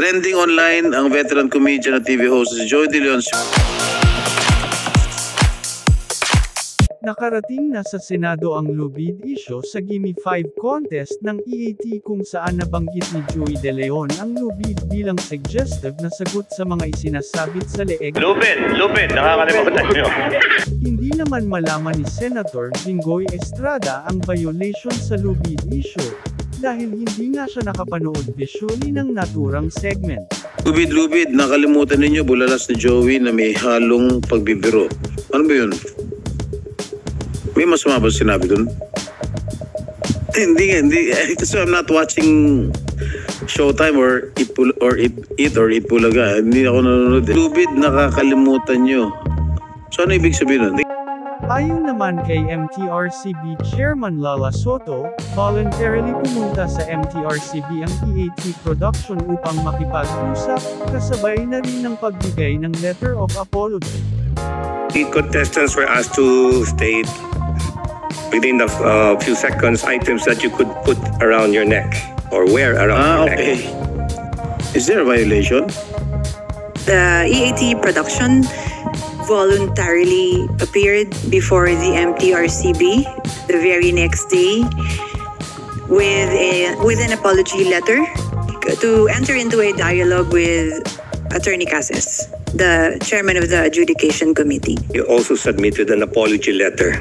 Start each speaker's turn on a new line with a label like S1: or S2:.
S1: Trending online ang veteran comedian at TV host si Joey De Leon.
S2: Nakarating na sa Senado ang lubid issue sa Gimme 5 contest ng EAT kung saan nabanggit ni Joey De Leon ang lubid bilang suggestive na sagot sa mga isinasabit sa leeg.
S3: Lupit, nakakalimutan nyo.
S2: Hindi naman malaman ni Senator Jinggoy Estrada ang violation sa lubid issue, dahil hindi nga siya nakapanood visually ng naturang segment.
S1: Lubid, nakalimutan ninyo bulalas ni Joey na may halong pagbibiro. Ano ba yun? May masama ba sinabi dun? Hindi. Kasi I'm not watching Showtime or Eat Bulaga. Hindi ako nanonood. Lubid, nakakalimutan nyo. So ano ibig sabihin nun?
S2: Ayon naman kay MTRCB Chairman Lala Soto, voluntarily pumunta sa MTRCB ang EAT production upang makipag-usap, kasabay na rin ng pagbigay ng letter of apology.
S3: The contestants were asked to state within a few seconds items that you could put around your neck or wear around your
S1: okay.
S3: neck.
S1: Is there a violation?
S4: The EAT production voluntarily appeared before the MTRCB the very next day with an apology letter to enter into a dialogue with Attorney Cases, the chairman of the Adjudication Committee.
S3: You also submitted an apology letter